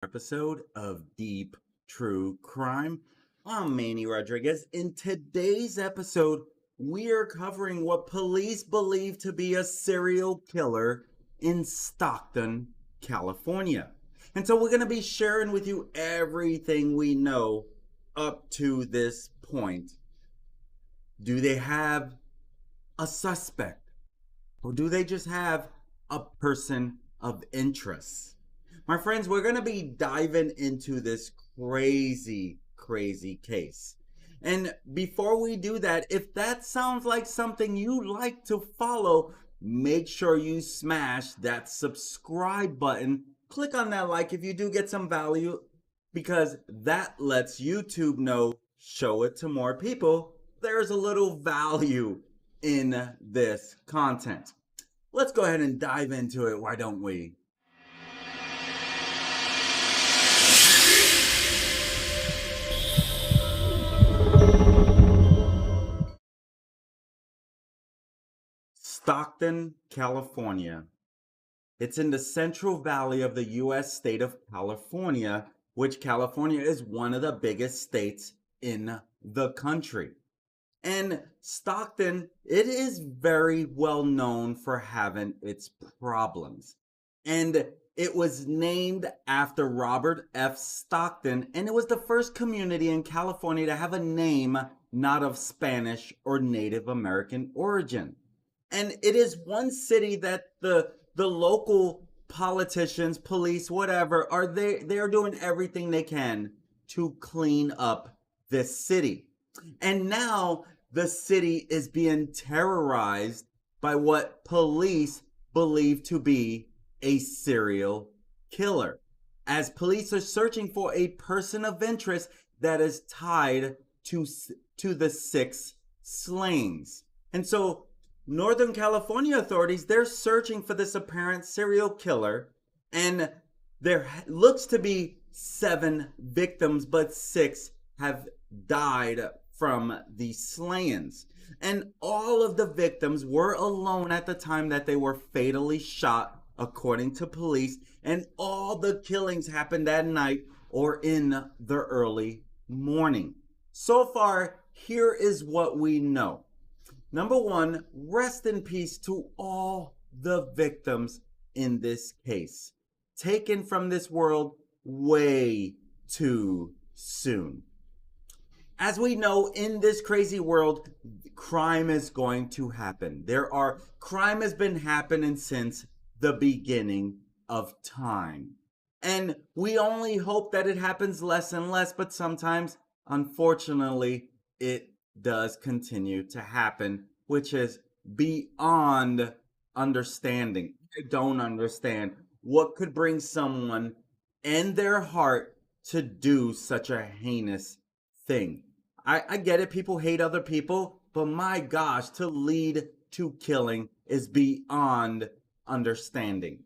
Episode of Deep True Crime. I'm Manny Rodriguez. In today's episode, we are covering what police believe to be a serial killer in Stockton, California. And so we're going to be sharing with you everything we know up to this point. Do they have a suspect? Or do they just have a person of interest? My friends, we're going to be diving into this crazy case. And before we do that, if that sounds like something you like to follow, make sure you smash that subscribe button. Click on that like if you do get some value, because that lets YouTube know, show it to more people. There's a little value in this content. Let's go ahead and dive into it, why don't we? Stockton, California. It's in the Central Valley of the U.S. state of California, which California is one of the biggest states in the country. And Stockton, it is very well known for having its problems. And it was named after Robert F. Stockton, and it was the first community in California to have a name not of Spanish or Native American origin. And it is one city that the local politicians, police, whatever, they're doing everything they can to clean up this city. And now the city is being terrorized by what police believe to be a serial killer, as police are searching for a person of interest that is tied to the 6 slayings. And so Northern California authorities, they're searching for this apparent serial killer, and there looks to be 7 victims, but 6 have died from the slayings. And all of the victims were alone at the time that they were fatally shot, according to police, and all the killings happened at night or in the early morning. So far, here is what we know. Number 1, rest in peace to all the victims in this case, taken from this world way too soon. As we know, in this crazy world, crime is going to happen. Crime has been happening since the beginning of time. And we only hope that it happens less and less, but sometimes, unfortunately, it does continue to happen, which is beyond understanding. I don't understand what could bring someone and their heart to do such a heinous thing. I get it, people hate other people, but my gosh, to lead to killing is beyond understanding.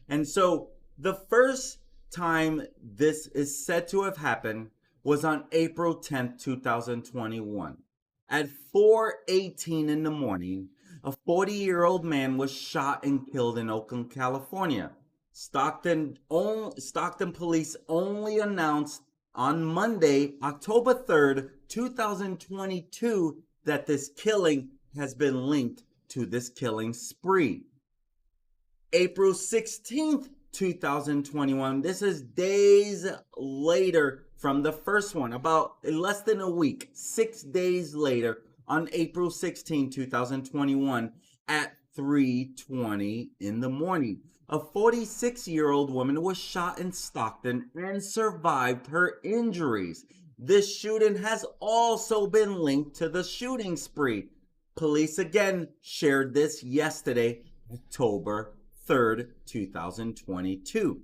And so the first time this is said to have happened was on April 10th, 2021. At 4:18 in the morning, a 40-year-old man was shot and killed in Oakland, California. Stockton Police only announced on Monday, October 3rd, 2022, that this killing has been linked to this killing spree. April 16th, 2021, this is days later from the first one, about less than a week, 6 days later, on April 16, 2021, at 3:20 in the morning. A 46-year-old woman was shot in Stockton and survived her injuries. This shooting has also been linked to the shooting spree. Police again shared this yesterday, October 3rd, 2022.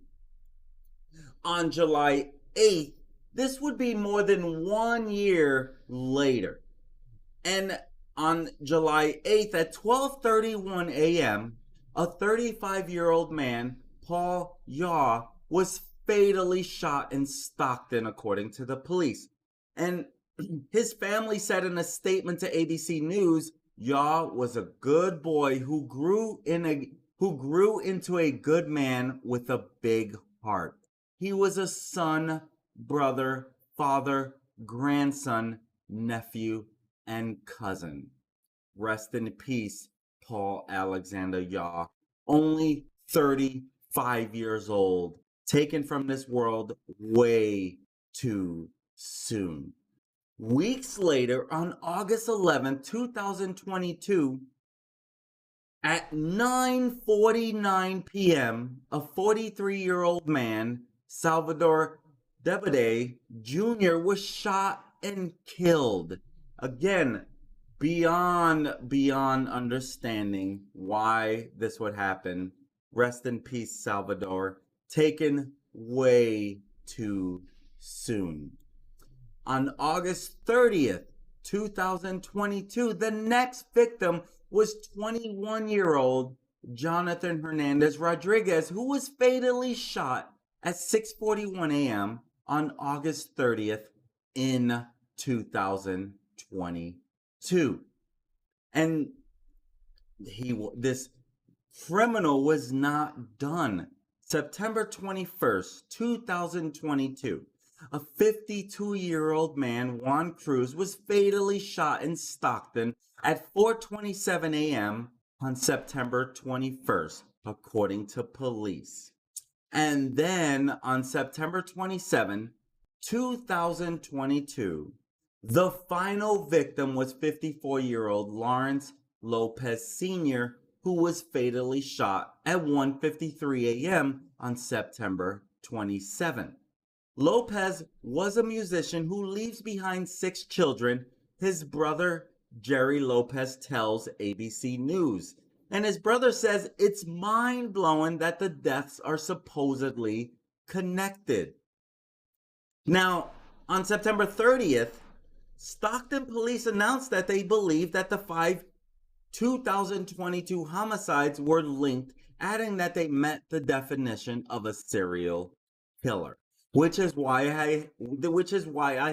On July 8th, this would be more than 1 year later. And on July 8th at 12:31 a.m., a 35-year-old man, Paul Yaw, was fatally shot in Stockton, according to the police. And his family said in a statement to ABC News, Yaw was a good boy who grew into a good man with a big heart. He was a son, brother, father, grandson, nephew, and cousin. Rest in peace, Paul Alexander Yaw, only 35 years old, taken from this world way too soon. Weeks later, on August 11th, 2022, at 9:49 p.m., a 43-year-old man, Salvador Debede Jr., was shot and killed. Again, beyond understanding why this would happen. Rest in peace, Salvador. Taken way too soon. On August 30th, 2022, the next victim was 21-year-old Jonathan Hernandez Rodriguez, who was fatally shot at 6:41 a.m. on August 30th in 2022. And this criminal was not done. September 21st, 2022. A 52-year-old man, Juan Cruz, was fatally shot in Stockton at 4:27 a.m. on September 21st, according to police. And then on September 27, 2022, the final victim was 54-year-old Lawrence Lopez Sr., who was fatally shot at 1:53 a.m. on September 27. Lopez was a musician who leaves behind 6 children, his brother Jerry Lopez tells ABC News. And his brother says it's mind-blowing that the deaths are supposedly connected. Now, on September 30th, Stockton police announced that they believe that the 5 2022 homicides were linked, adding that they met the definition of a serial killer. Which is why I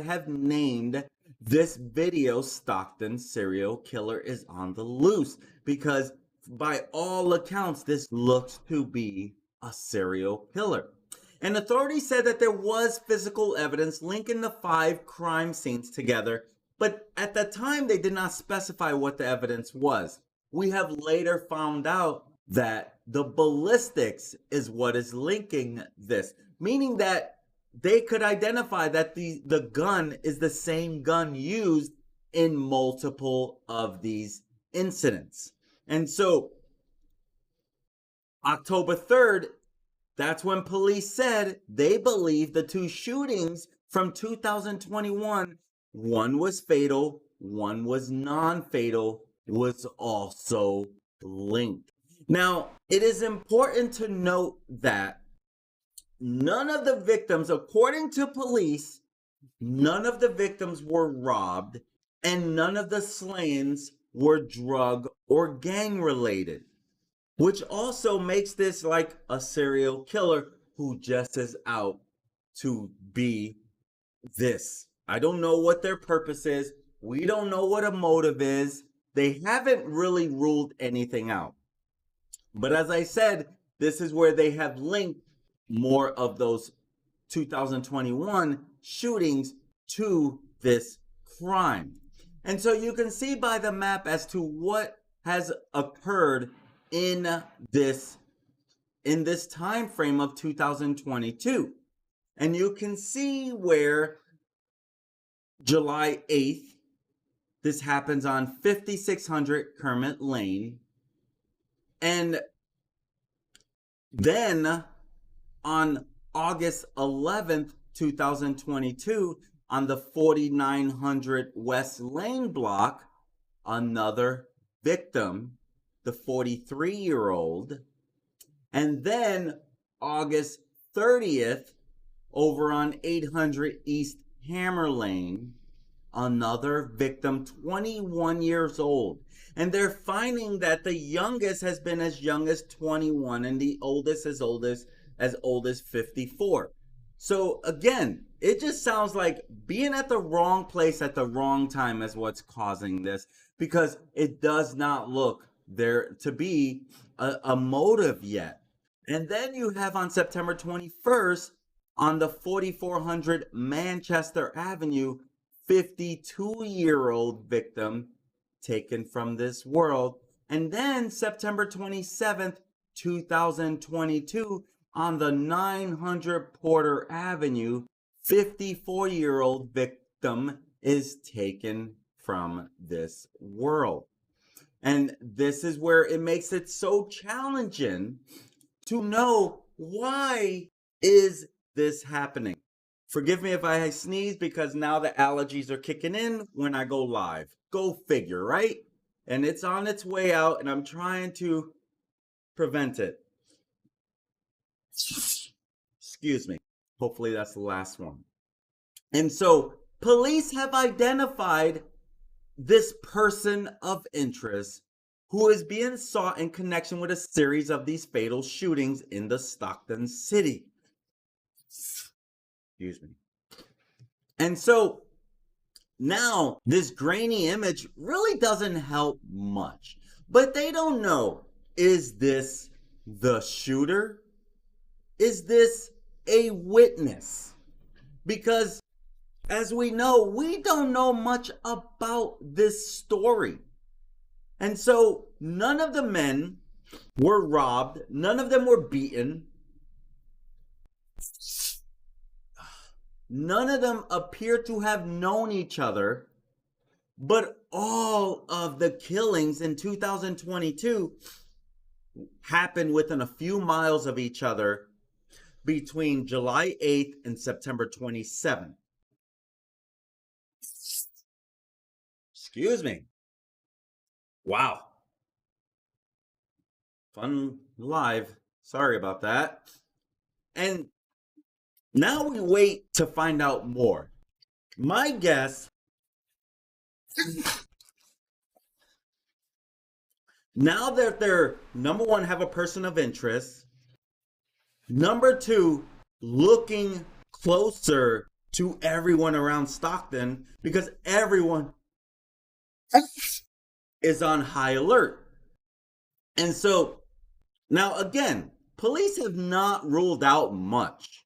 have named this video Stockton Serial Killer is on the Loose, because by all accounts this looks to be a serial killer. And authorities said that there was physical evidence linking the 5 crime scenes together, but at the time they did not specify what the evidence was. We have later found out that the ballistics is what is linking this, meaning that they could identify that the gun is the same gun used in multiple of these incidents. And so October 3rd, that's when police said they believe the 2 shootings from 2021, one was fatal, one was non-fatal, was also linked. Now, it is important to note that none of the victims, according to police, none of the victims were robbed, and none of the slayings were drug or gang related, which also makes this like a serial killer who just is out to be this. I don't know what their purpose is. We don't know what a motive is. They haven't really ruled anything out. But as I said, this is where they have linked more of those 2021 shootings to this crime. And so you can see by the map as to what has occurred in this time frame of 2022. And you can see where July 8th, this happens on 5600 Kermit Lane. And then on August 11th, 2022, on the 4900 West Lane block, another victim, the 43-year-old. And then August 30th, over on 800 East Hammer Lane, another victim, 21 years old. And they're finding that the youngest has been as young as 21 and the oldest as old as 54. So again, it just sounds like being at the wrong place at the wrong time is what's causing this, because it does not look there to be a motive yet. And then you have on September 21st, On the 4400 Manchester Avenue, 52-year-old victim taken from this world. And then September 27th, 2022, on the 900 Porter Avenue, 54-year-old victim is taken from this world. And this is where it makes it so challenging to know, why is this happening? Forgive me if I sneeze, because now the allergies are kicking in when I go live. Go figure, right? And it's on its way out, and I'm trying to prevent it. Excuse me. Hopefully that's the last one. And so police have identified this person of interest who is being sought in connection with a series of these fatal shootings in the Stockton city. Excuse me. And so now this grainy image really doesn't help much, but they don't know, is this the shooter? Is this a witness? Because as we know, we don't know much about this story. And so none of the men were robbed. None of them were beaten. None of them appear to have known each other. But all of the killings in 2022 happened within a few miles of each other between July 8th and September 27th. Excuse me. Wow. Fun live. Sorry about that. And now we wait to find out more. My guess, now that they're, number one, have a person of interest, number two, looking closer to everyone around Stockton, because everyone is on high alert. And so now again, police have not ruled out much.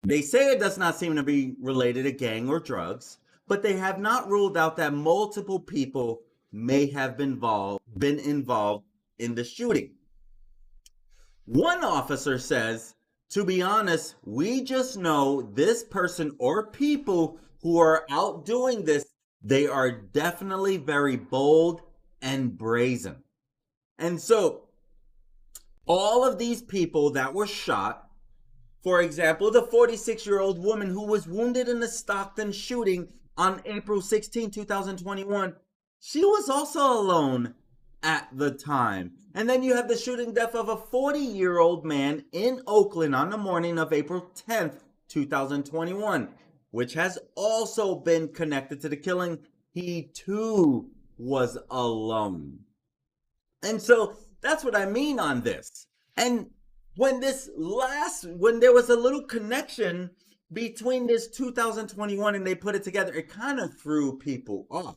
They say it does not seem to be related to gang or drugs, but they have not ruled out that multiple people may have been involved in the shooting. One officer says, to be honest, we just know this person or people who are out doing this, they are definitely very bold and brazen. And so all of these people that were shot, for example, the 46-year-old woman who was wounded in the Stockton shooting on April 16, 2021, she was also alone at the time. And then you have the shooting death of a 40-year-old man in Oakland on the morning of April 10th, 2021, which has also been connected to the killing. He too was alone. And so that's what I mean on this. And when there was a little connection between this 2021 and they put it together, it kind of threw people off.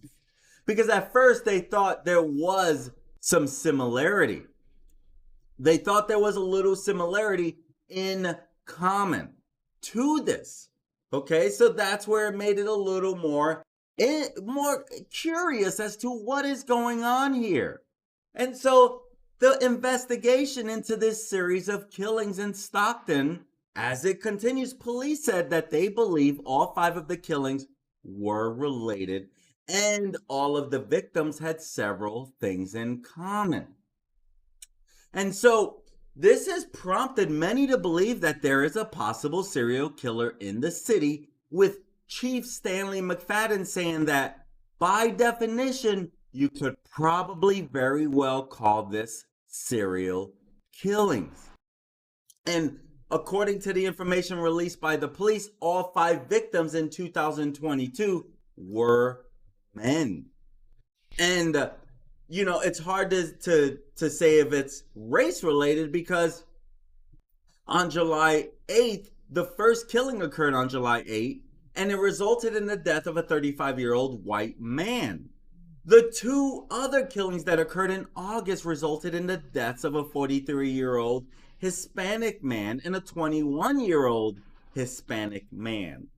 Because at first they thought there was some similarity. They thought there was a little similarity in common to this. Okay, so that's where it made it a little more curious as to what is going on here. And so the investigation into this series of killings in Stockton, as it continues, police said that they believe all 5 of the killings were related and all of the victims had several things in common. And so this has prompted many to believe that there is a possible serial killer in the city, with Chief Stanley McFadden saying that by definition, you could probably very well call this serial killings. And according to the information released by the police, all 5 victims in 2022 were men. And it's hard to say if it's race related, because on July 8th, the first killing occurred on July 8th, and it resulted in the death of a 35-year-old white man. The 2 other killings that occurred in August resulted in the deaths of a 43-year-old Hispanic man and a 21-year-old Hispanic man.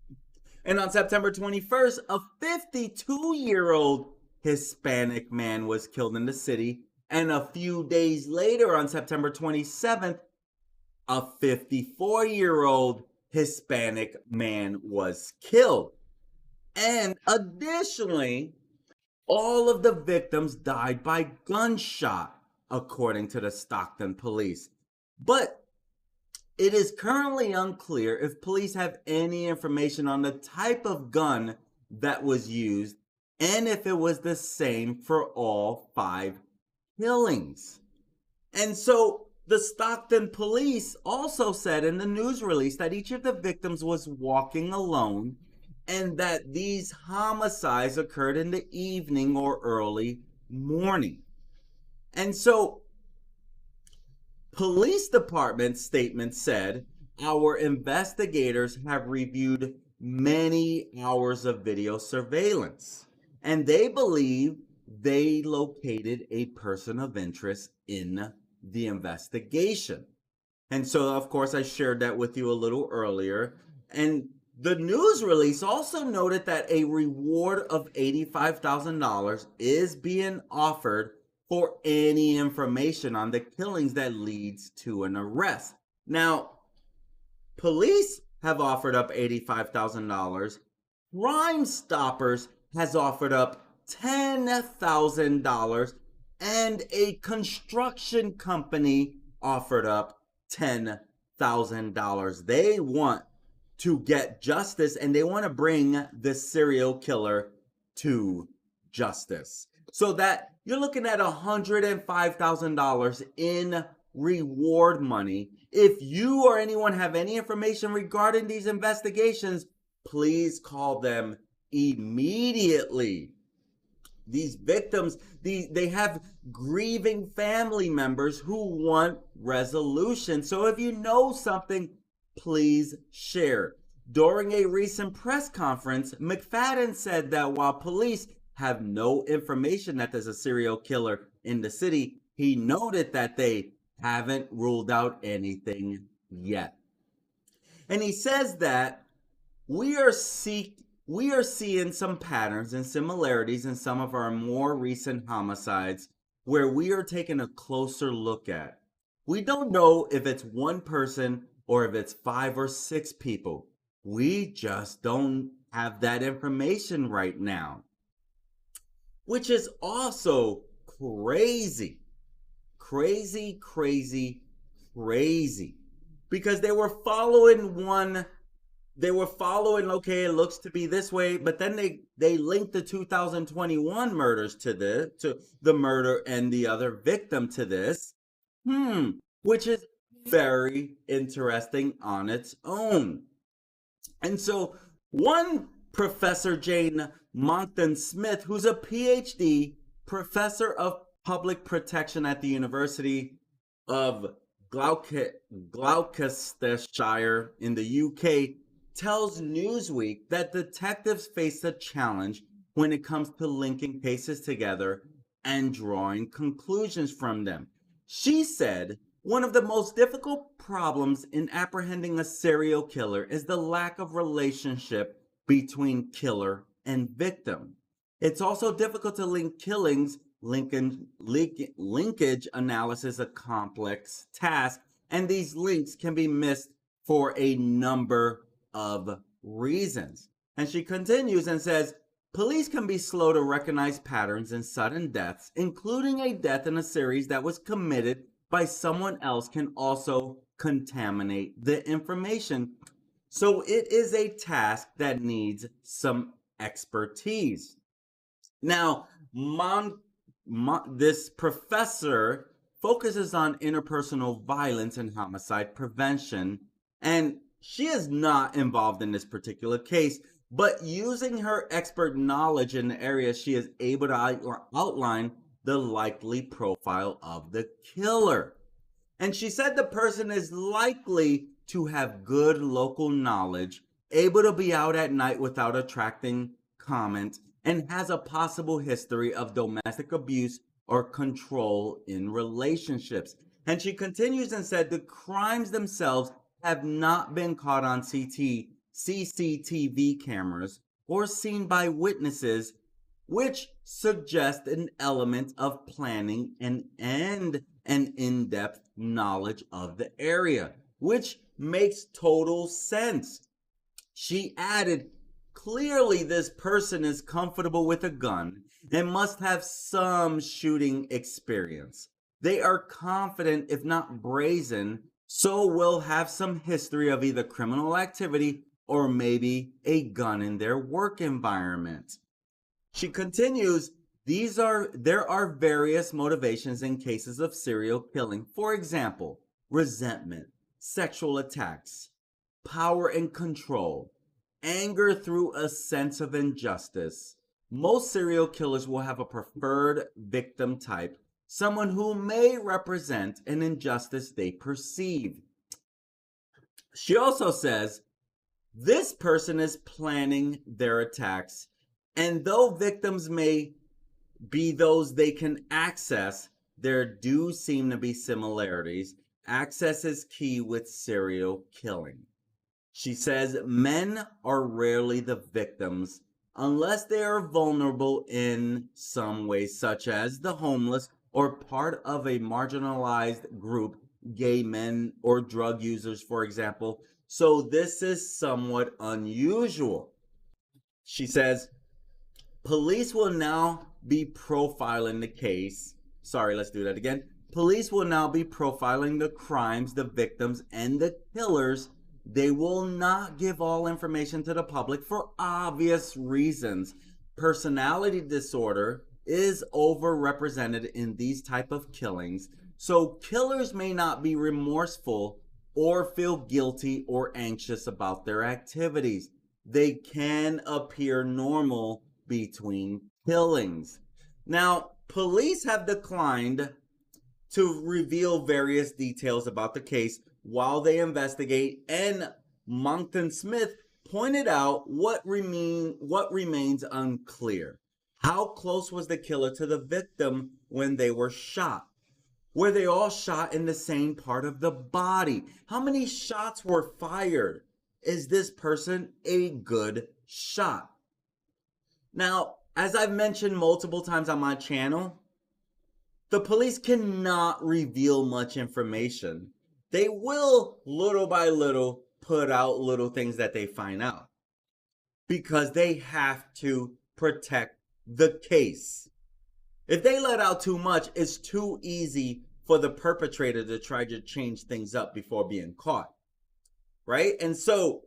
And on September 21st, a 52-year-old Hispanic man was killed in the city. And a few days later, on September 27th, a 54-year-old Hispanic man was killed. And additionally, all of the victims died by gunshot, according to the Stockton police. But it is currently unclear if police have any information on the type of gun that was used and if it was the same for all 5 killings. And so the Stockton police also said in the news release that each of the victims was walking alone and that these homicides occurred in the evening or early morning. And so police department statement said, our investigators have reviewed many hours of video surveillance, and they believe they located a person of interest in the investigation. And so, of course, I shared that with you a little earlier. And the news release also noted that a reward of $85,000 is being offered for any information on the killings that leads to an arrest. Now, police have offered up $85,000. Crime Stoppers has offered up $10,000, and a construction company offered up $10,000. They want to get justice, and they want to bring the serial killer to justice. So that you're looking at $105,000 in reward money. If you or anyone have any information regarding these investigations, please call them immediately. These victims, they have grieving family members who want resolution. So if you know something, please share. During a recent press conference, McFadden said that while police have no information that there's a serial killer in the city, he noted that they haven't ruled out anything yet. And he says that we are seeing some patterns and similarities in some of our more recent homicides where we are taking a closer look at. We don't know if it's one person or if it's 5 or 6 people. We just don't have that information right now. Which is also crazy. Crazy. Because they were following, okay, it looks to be this way, but then they linked the 2021 murders to the murder and the other victim to this. Which is very interesting on its own. And so one Professor Jane Monckton Smith, who's a PhD professor of public protection at the University of Gloucestershire in the UK, tells Newsweek that detectives face a challenge when it comes to linking cases together and drawing conclusions from them. She said, one of the most difficult problems in apprehending a serial killer is the lack of relationship between killer and victim. It's also difficult to link killings. Linkage analysis a complex task, and these links can be missed for a number of reasons. And she continues and says, police can be slow to recognize patterns in sudden deaths, including a death in a series that was committed by someone else can also contaminate the information. So it is a task that needs some expertise. Now, this professor focuses on interpersonal violence and homicide prevention, and she is not involved in this particular case, but using her expert knowledge in the area, she is able to outline the likely profile of the killer. And she said the person is likely to have good local knowledge, able to be out at night without attracting comment, and has a possible history of domestic abuse or control in relationships. And she continues and said the crimes themselves have not been caught on CCTV cameras or seen by witnesses, which suggest an element of planning and an in-depth knowledge of the area, which makes total sense. She added, clearly this person is comfortable with a gun and must have some shooting experience. They are confident, if not brazen, so will have some history of either criminal activity or maybe a gun in their work environment. She continues, there are various motivations in cases of serial killing. For example, resentment, sexual attacks, power and control, anger through a sense of injustice. Most serial killers will have a preferred victim type, someone who may represent an injustice they perceive. She also says, this person is planning their attacks, and though victims may be those they can access, there do seem to be similarities. Access is key with serial killing. She says men are rarely the victims unless they are vulnerable in some way, such as the homeless or part of a marginalized group, gay men or drug users, for example. So this is somewhat unusual. She says, police will now be profiling the case. Sorry, let's do that again. Police will now be profiling the crimes, the victims, and the killers. They will not give all information to the public for obvious reasons. Personality disorder is overrepresented in these type of killings, so killers may not be remorseful or feel guilty or anxious about their activities. They can appear normal between killings. Now, police have declined to reveal various details about the case while they investigate, and Monkton Smith pointed out what remains unclear. How close was the killer to the victim when they were shot? Were they all shot in the same part of the body? How many shots were fired? Is this person a good shot? Now, as I've mentioned multiple times on my channel, the police cannot reveal much information. They will, little by little, put out little things that they find out because they have to protect the case. If they let out too much, it's too easy for the perpetrator to try to change things up before being caught, right? And so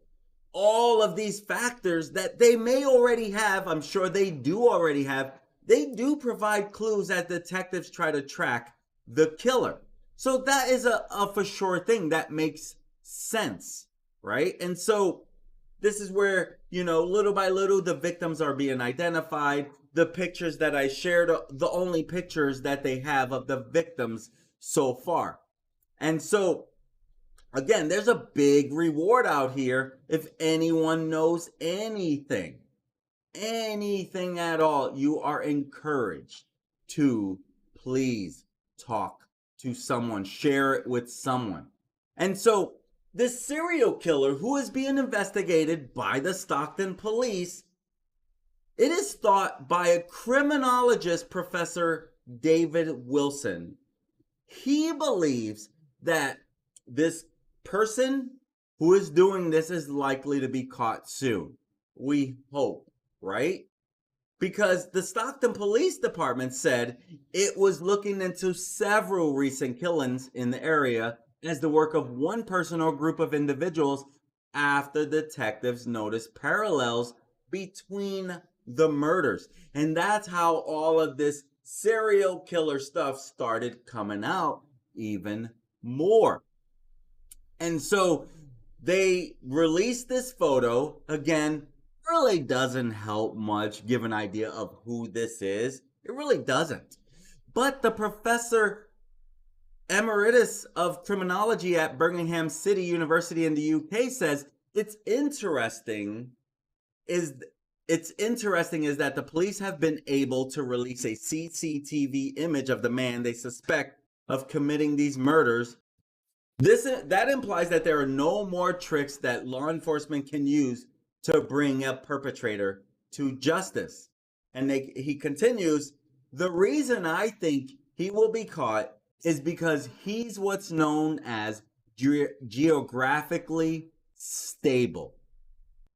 all of these factors that they may already have, I'm sure they do already have, they do provide clues as detectives try to track the killer. So that is a for sure thing that makes sense, right? And so this is where, little by little, the victims are being identified. The pictures that I shared are the only pictures that they have of the victims so far. And so, again, there's a big reward out here if anyone knows anything at all. You are encouraged to please talk to someone, share it with someone. And so this serial killer who is being investigated by the Stockton police, it is thought by a criminologist, Professor David Wilson. He believes that this person who is doing this is likely to be caught soon. We hope, right? Because the Stockton Police Department said it was looking into several recent killings in the area as the work of one person or group of individuals after detectives noticed parallels between the murders. And that's how all of this serial killer stuff started coming out even more. And so they released this photo. Again, really doesn't help much give an idea of who this is. It really doesn't. But the professor emeritus of criminology at Birmingham City University in the UK says it's interesting is that the police have been able to release a CCTV image of the man they suspect of committing these murders That implies that there are no more tricks that law enforcement can use to bring a perpetrator to justice. And he continues, the reason I think he will be caught is because he's what's known as geographically stable.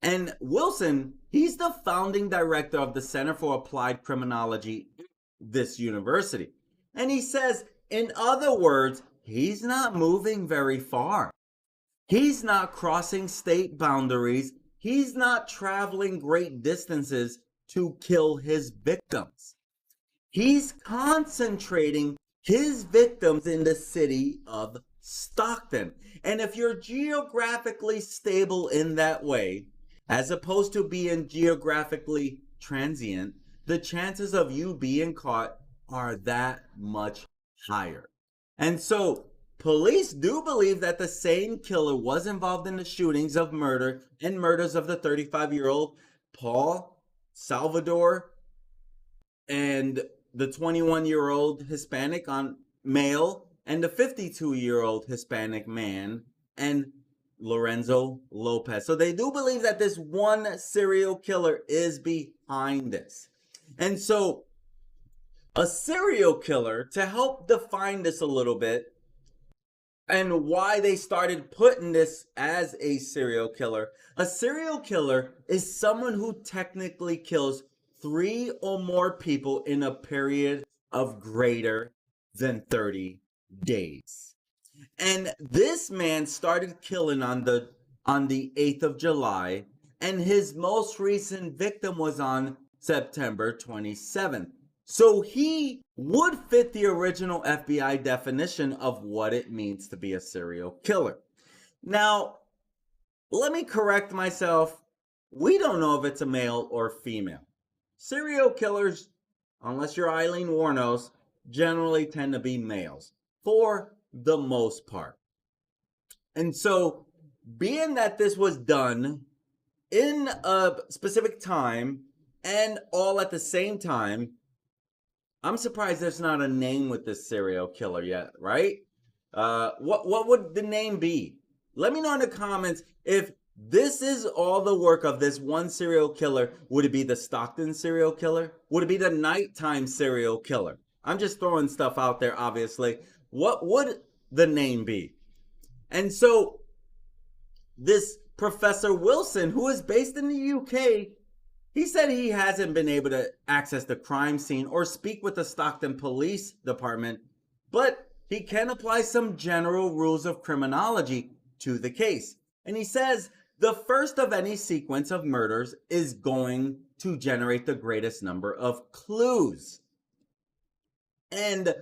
And Wilson, he's the founding director of the Center for Applied Criminology at this university. And he says, in other words, he's not moving very far. He's not crossing state boundaries. He's not traveling great distances to kill his victims. He's concentrating his victims in the city of Stockton. And if you're geographically stable in that way, as opposed to being geographically transient, the chances of you being caught are that much higher. And so police do believe that the same killer was involved in the shootings of murder and murders of the 35-year-old Paul Salvador and the 21-year-old Hispanic male and the 52-year-old Hispanic man and Lorenzo Lopez. So they do believe that this one serial killer is behind this. And so a serial killer, to help define this a little bit and why they started putting this as a serial killer is someone who technically kills 3 or more people in a period of greater than 30 days. And this man started killing on the 8th of July, and his most recent victim was on September 27th. So he would fit the original FBI definition of what it means to be a serial killer. Now, let me correct myself. We don't know if it's a male or female. Serial killers, unless you're Eileen Wuornos, generally tend to be males for the most part. And so, being that this was done in a specific time and all at the same time, I'm surprised there's not a name with this serial killer yet, right? What would the name be? Let me know in the comments if this is all the work of this one serial killer. Would it be the Stockton serial killer? Would it be the nighttime serial killer? I'm just throwing stuff out there, obviously. What would the name be? And so this Professor Wilson, who is based in the UK, he said he hasn't been able to access the crime scene or speak with the Stockton Police Department, but he can apply some general rules of criminology to the case. And he says the first of any sequence of murders is going to generate the greatest number of clues. And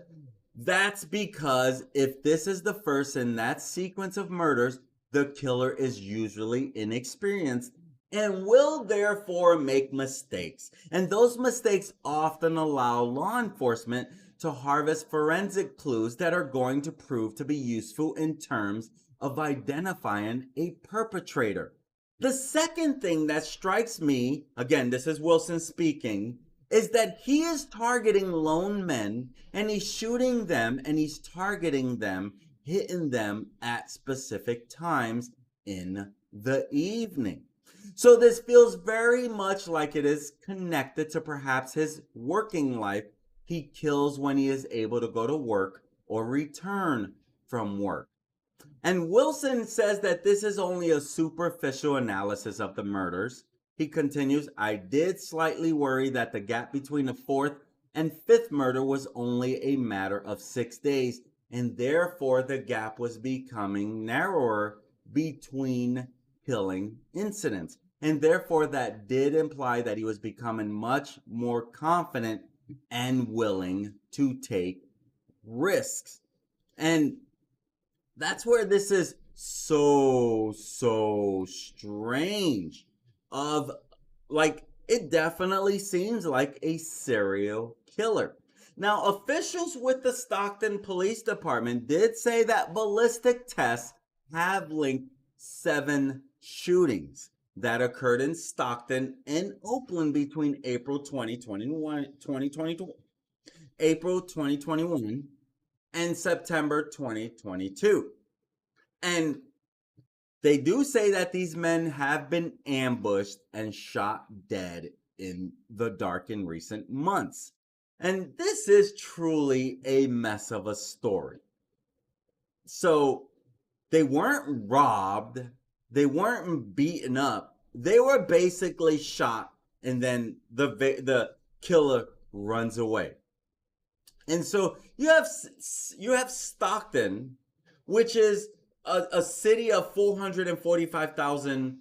that's because if this is the first in that sequence of murders, the killer is usually inexperienced and will therefore make mistakes. And those mistakes often allow law enforcement to harvest forensic clues that are going to prove to be useful in terms of identifying a perpetrator. The second thing that strikes me, again, this is Wilson speaking, is that he is targeting lone men and he's shooting them and he's targeting them, hitting them at specific times in the evening. So this feels very much like it is connected to perhaps his working life. He kills when he is able to go to work or return from work. And Wilson says that this is only a superficial analysis of the murders. He continues, I did slightly worry that the gap between the 4th and 5th murder was only a matter of 6 days, and therefore the gap was becoming narrower between killing incidents. And therefore that did imply that he was becoming much more confident and willing to take risks. And that's where this is so strange. It definitely seems like a serial killer. Now, officials with the Stockton Police Department did say that ballistic tests have linked 7 shootings that occurred in Stockton and Oakland between April 2021 and September 2022. And they do say that these men have been ambushed and shot dead in the dark in recent months. And this is truly a mess of a story. So they weren't robbed, they weren't beaten up, they were basically shot, and then the killer runs away. And so you have Stockton, which is a city of 445,000,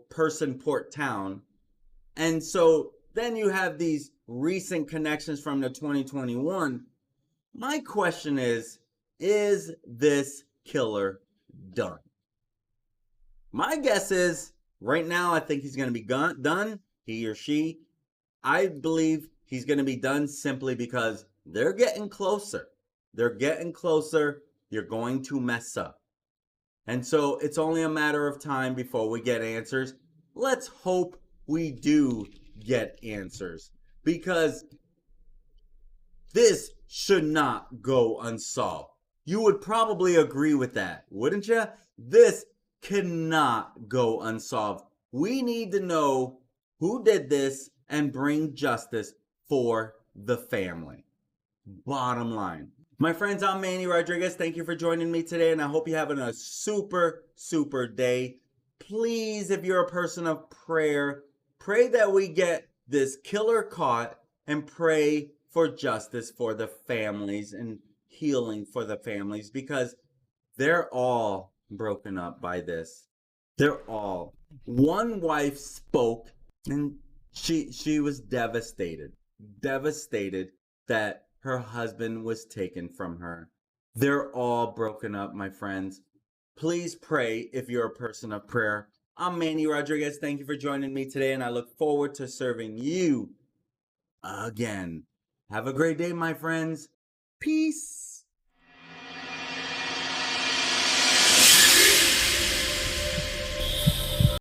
person port town. And so then you have these recent connections from the 2021. My question is this killer done? My guess is right now I think he's going to be done, he or she. I believe he's going to be done simply because they're getting closer. They're getting closer. You're going to mess up. And so it's only a matter of time before we get answers. Let's hope we do get answers, because this should not go unsolved. You would probably agree with that, wouldn't you? This cannot go unsolved. We need to know who did this and bring justice for the family. Bottom line. My friends, I'm Manny Rodriguez. Thank you for joining me today, and I hope you're having a super, super day. Please, if you're a person of prayer, pray that we get this killer caught, and pray for justice for the families and healing for the families, because they're all broken up by this. They're all. One wife spoke, and she was devastated that her husband was taken from her. They're all broken up, my friends. Please pray if you're a person of prayer. I'm Manny Rodriguez. Thank you for joining me today, and I look forward to serving you again. Have a great day, my friends. Peace.